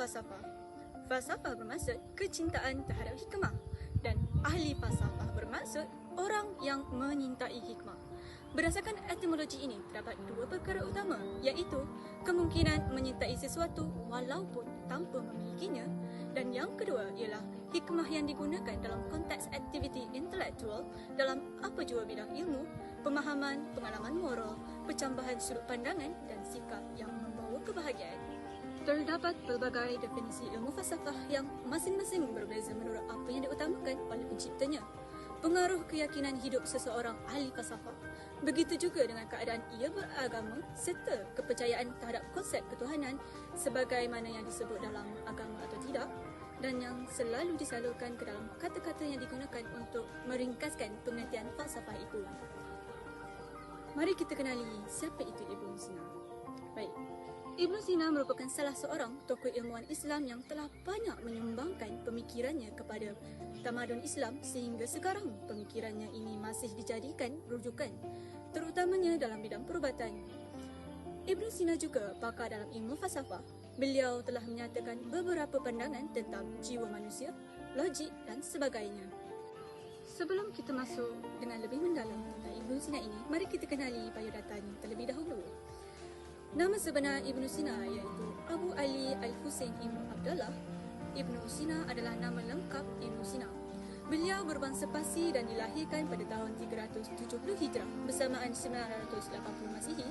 falsafah. Falsafah bermaksud kecintaan terhadap hikmah dan ahli falsafah bermaksud orang yang menyintai hikmah. Berdasarkan etimologi ini, terdapat dua perkara utama, iaitu kemungkinan menyintai sesuatu walaupun tanpa memilikinya, dan yang kedua ialah hikmah yang digunakan dalam konteks aktiviti intelektual dalam apa jua bidang ilmu, pemahaman, pengalaman moral, pencambahan sudut pandangan dan sikap yang membawa kebahagiaan. Terdapat pelbagai definisi ilmu falsafah yang masing-masing berbeza menurut apa yang diutamakan oleh penciptanya. Pengaruh keyakinan hidup seseorang ahli falsafah, begitu juga dengan keadaan ia beragama serta kepercayaan terhadap konsep ketuhanan sebagaimana yang disebut dalam agama atau tidak, dan yang selalu disalurkan ke dalam kata-kata yang digunakan untuk meringkaskan pengertian falsafah itu. Mari kita kenali siapa itu Ibn Sina. Baik, Ibn Sina merupakan salah seorang tokoh ilmuwan Islam yang telah banyak menyumbangkan pemikirannya kepada tamadun Islam sehingga sekarang pemikirannya ini masih dijadikan rujukan, terutamanya dalam bidang perubatan. Ibn Sina juga pakar dalam ilmu falsafah. Beliau telah menyatakan beberapa pandangan tentang jiwa manusia, logik dan sebagainya. Sebelum kita masuk dengan lebih mendalam tentang Ibn Sina ini, mari kita kenali biodatanya terlebih dahulu. Nama sebenar Ibn Sina iaitu Abu Ali Al-Husain Ibn Abdullah. Ibn Sina adalah nama lengkap Ibn Sina. Beliau berbangsa Parsi dan dilahirkan pada tahun 370 Hijrah bersamaan 980 Masihi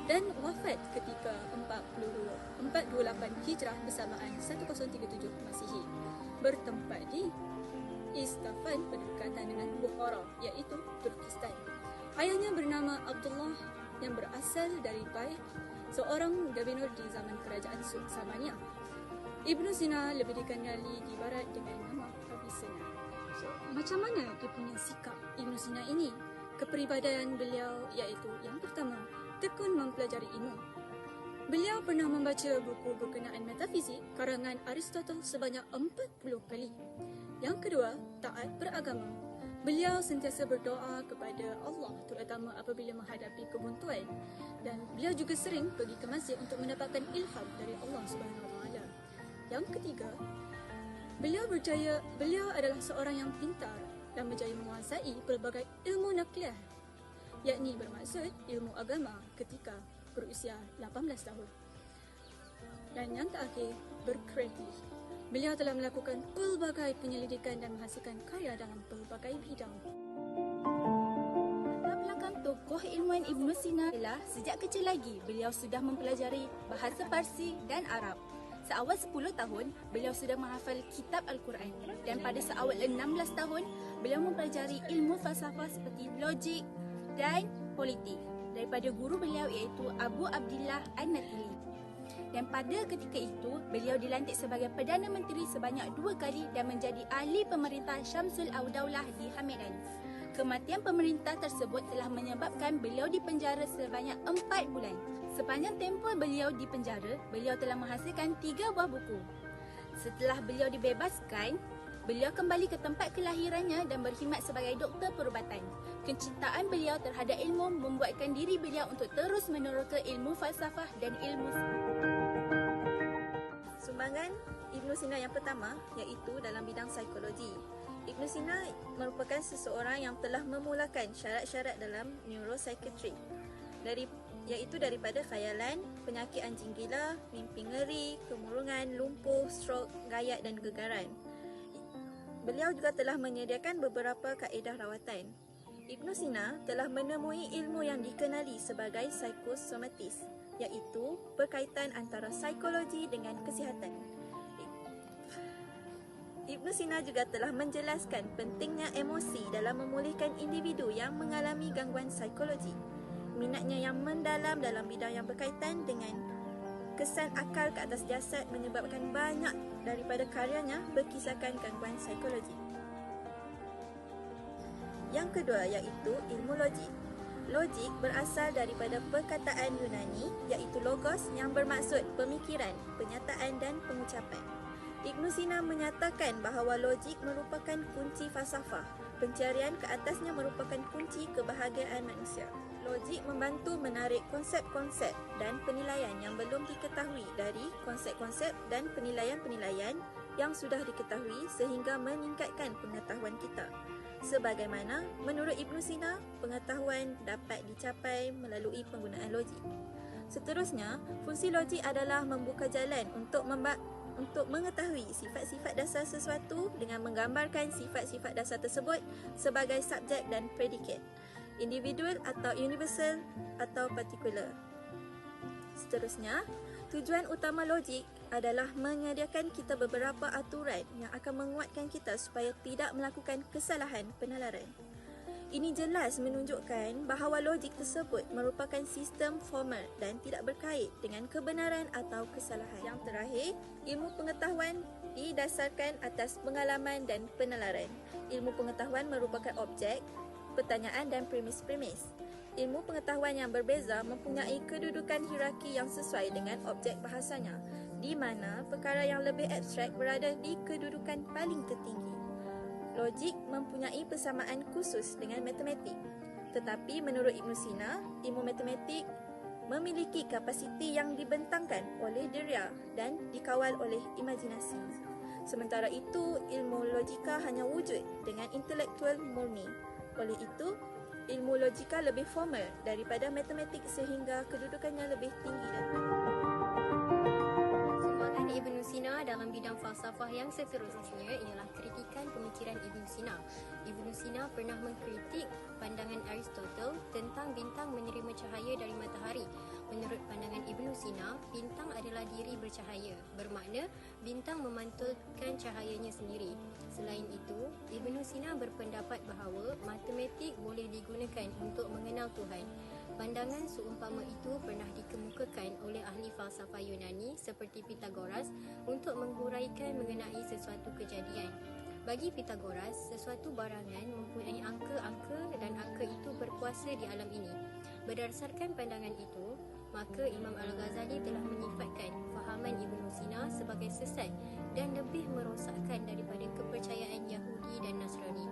dan wafat ketika 428 Hijrah bersamaan 1037 Masihi, bertempat di Isfahan berdekatan dengan Bukhara iaitu Turkistan. Ayahnya bernama Abdullah yang berasal dari Bait, seorang gubernur di zaman kerajaan Samaniyah. Ibn Sina lebih dikenali di barat dengan nama Avicenna. Macam mana dia punya sikap Ibn Sina ini? Kepribadian beliau iaitu yang pertama, tekun mempelajari ilmu. Beliau pernah membaca buku berkenaan metafizik karangan Aristotle sebanyak 40 kali. Yang kedua, taat beragama. Beliau sentiasa berdoa kepada Allah terutama apabila menghadapi kebuntuan, dan beliau juga sering pergi ke masjid untuk mendapatkan ilham dari Allah Subhanahu Wa Taala. Yang ketiga, beliau percaya beliau adalah seorang yang pintar dan berjaya menguasai pelbagai ilmu nakliah, yakni bermaksud ilmu agama ketika berusia 18 tahun. Dan yang terakhir, berkreatif. Beliau telah melakukan pelbagai penyelidikan dan menghasilkan karya dalam pelbagai bidang. Latar belakang tokoh ilmuwan Ibn Sina adalah sejak kecil lagi beliau sudah mempelajari bahasa Parsi dan Arab. Seawal 10 tahun, beliau sudah menghafal kitab Al-Quran, dan pada seawal 16 tahun, beliau mempelajari ilmu falsafah seperti logik dan politik daripada guru beliau iaitu Abu Abdillah An-Natili. Dan pada ketika itu, beliau dilantik sebagai Perdana Menteri sebanyak 2 kali dan menjadi ahli pemerintah Syamsul Ad-Daulah di Hamadan. Kematian pemerintah tersebut telah menyebabkan beliau dipenjara sebanyak 4 bulan. Sepanjang tempoh beliau di penjara, beliau telah menghasilkan 3 buah buku. Setelah beliau dibebaskan, beliau kembali ke tempat kelahirannya dan berkhidmat sebagai doktor perubatan. Kecintaan beliau terhadap ilmu membuatkan diri beliau untuk terus meneroka ilmu falsafah dan ilmu. Sumbangan Ibn Sina yang pertama iaitu dalam bidang psikologi. Ibn Sina merupakan seseorang yang telah memulakan syarat-syarat dalam neuropsychiatry, iaitu daripada khayalan, penyakit anjing gila, mimpi ngeri, kemurungan, lumpuh, strok, gayat dan gegaran. Beliau juga telah menyediakan beberapa kaedah rawatan. Ibn Sina telah menemui ilmu yang dikenali sebagai psikosomatis, iaitu berkaitan antara psikologi dengan kesihatan. Ibn Sina juga telah menjelaskan pentingnya emosi dalam memulihkan individu yang mengalami gangguan psikologi. Minatnya yang mendalam dalam bidang yang berkaitan dengan kesan akal ke atas jasad menyebabkan banyak daripada karyanya berkisahkan gangguan psikologi. Yang kedua iaitu ilmu logik. Logik berasal daripada perkataan Yunani iaitu logos yang bermaksud pemikiran, penyataan dan pengucapan. Ibn Sina menyatakan bahawa logik merupakan kunci falsafah pencarian ke atasnya merupakan kunci kebahagiaan manusia. Logik membantu menarik konsep-konsep dan penilaian yang belum diketahui dari konsep-konsep dan penilaian-penilaian yang sudah diketahui sehingga meningkatkan pengetahuan kita. Sebagaimana menurut Ibnu Sina, pengetahuan dapat dicapai melalui penggunaan logik. Seterusnya, fungsi logik adalah membuka jalan untuk mengetahui sifat-sifat dasar sesuatu dengan menggambarkan sifat-sifat dasar tersebut sebagai subjek dan predikat, individual atau universal atau particular. Seterusnya, tujuan utama logik adalah menyediakan kita beberapa aturan yang akan menguatkan kita supaya tidak melakukan kesalahan penalaran. Ini jelas menunjukkan bahawa logik tersebut merupakan sistem formal dan tidak berkait dengan kebenaran atau kesalahan. Yang terakhir, ilmu pengetahuan didasarkan atas pengalaman dan penalaran. Ilmu pengetahuan merupakan objek, pertanyaan dan premis-premis. Ilmu pengetahuan yang berbeza mempunyai kedudukan hierarki yang sesuai dengan objek bahasanya, di mana perkara yang lebih abstrak berada di kedudukan paling tertinggi. Logik mempunyai persamaan khusus dengan matematik. Tetapi menurut Ibnu Sina, ilmu matematik memiliki kapasiti yang dibentangkan oleh deria dan dikawal oleh imajinasi. Sementara itu, ilmu logika hanya wujud dengan intelektual murni. Oleh itu, ilmu logika lebih formal daripada matematik sehingga kedudukannya lebih tinggi daripada Ibnu Sina dalam bidang falsafah yang seterusnya ialah kritikan pemikiran Ibnu Sina. Ibnu Sina pernah mengkritik pandangan Aristotle tentang bintang menerima cahaya dari matahari. Menurut pandangan Ibnu Sina, bintang adalah diri bercahaya, bermakna bintang memantulkan cahayanya sendiri. Selain itu, Ibnu Sina berpendapat bahawa matematik boleh digunakan untuk mengenal Tuhan. Pandangan seumpama itu pernah dikemukakan oleh ahli falsafah Yunani seperti Pythagoras untuk menghuraikan mengenai sesuatu kejadian. Bagi Pythagoras, sesuatu barangan mempunyai angka-angka dan angka itu berkuasa di alam ini. Berdasarkan pandangan itu, maka Imam Al-Ghazali telah menyifatkan fahaman Ibnu Sina sebagai sesat dan lebih merosakkan daripada kepercayaan Yahudi dan Nasrani.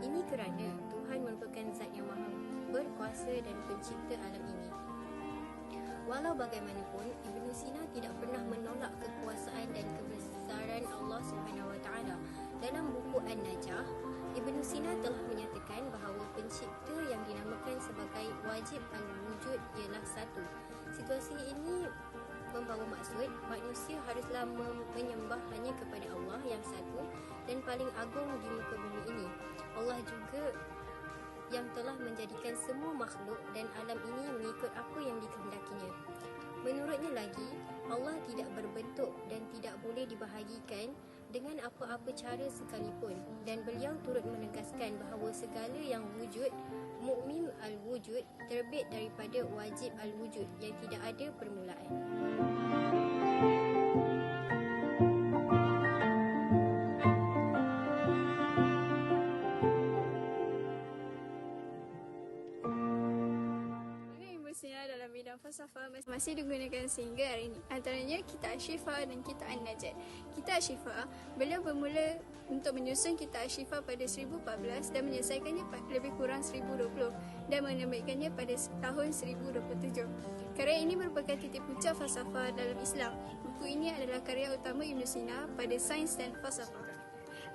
Ini kerana Tuhan merupakan zat yang maha berkuasa dan pencipta alam ini. Walau bagaimanapun, Ibnu Sina tidak pernah menolak kekuasaan dan kebesaran Allah SWT. Dalam buku An-Najah, Ibnu Sina telah menyatakan bahawa pencipta yang dinamakan sebagai wajib al-wujud ialah satu. Situasi ini membawa maksud manusia haruslah menyembah hanya kepada Allah yang satu dan paling agung di muka bumi ini. Allah juga yang telah menjadikan semua makhluk dan alam ini mengikut apa yang dikehendakinya. Menurutnya lagi, Allah tidak berbentuk dan tidak boleh dibahagikan dengan apa-apa cara sekalipun, dan beliau turut menegaskan bahawa segala yang wujud, mukmin al-wujud, terbit daripada wajib al-wujud yang tidak ada permulaan. Dalam bidang falsafah masih digunakan sehingga hari ini. Antaranya Kitab Asy-Syifa dan Kitab An-Najat. Kitab Asy-Syifa, beliau bermula untuk menyusun Kitab Asy-Syifa pada 1014 dan menyelesaikannya lebih kurang 1020 dan menerbitkannya pada tahun 1027. Karya ini merupakan titik puncak falsafah dalam Islam. Buku ini adalah karya utama Ibnu Sina pada sains dan falsafah.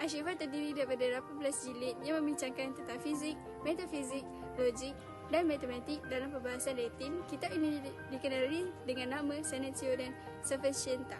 Asy-Syifa terdiri daripada 18 jilid yang membincangkan tentang fizik, metafizik, logik dan matematik dalam perbahasan Latin. Kitab ini dikenali dengan nama Sanatio dan Sufficienta.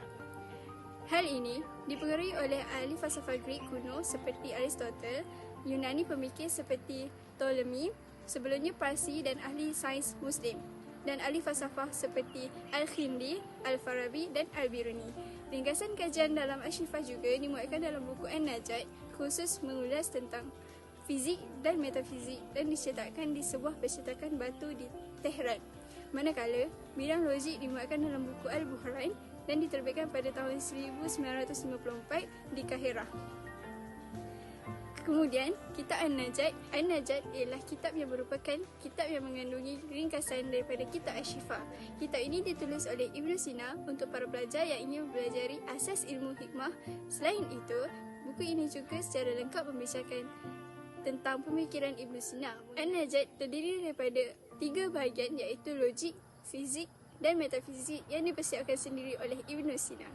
Hal ini dipengaruhi oleh ahli falsafah Greek kuno seperti Aristotle, Yunani pemikir seperti Ptolemy, sebelumnya Parsi dan ahli sains Muslim, dan ahli falsafah seperti Al-Khindi, Al-Farabi dan Al-Biruni. Ringkasan kajian dalam Asy-Syifa juga dimuatkan dalam buku An-Najat, khusus mengulas tentang fizik dan metafizik dan dicetakkan di sebuah percetakan batu di Tehran. Manakala, bidang logik dimuatkan dalam buku Al-Buhran dan diterbitkan pada tahun 1954 di Kahirah. Kemudian, kitab An-Najat. An-Najat ialah kitab yang merupakan kitab yang mengandungi ringkasan daripada kitab Asy-Syifa. Kitab ini ditulis oleh Ibnu Sina untuk para pelajar yang ingin mempelajari asas ilmu hikmah. Selain itu, buku ini juga secara lengkap membicarakan tentang pemikiran Ibn Sina. An-Najat terdiri daripada 3 bahagian iaitu logik, fizik dan metafizik yang dipersiapkan sendiri oleh Ibn Sina.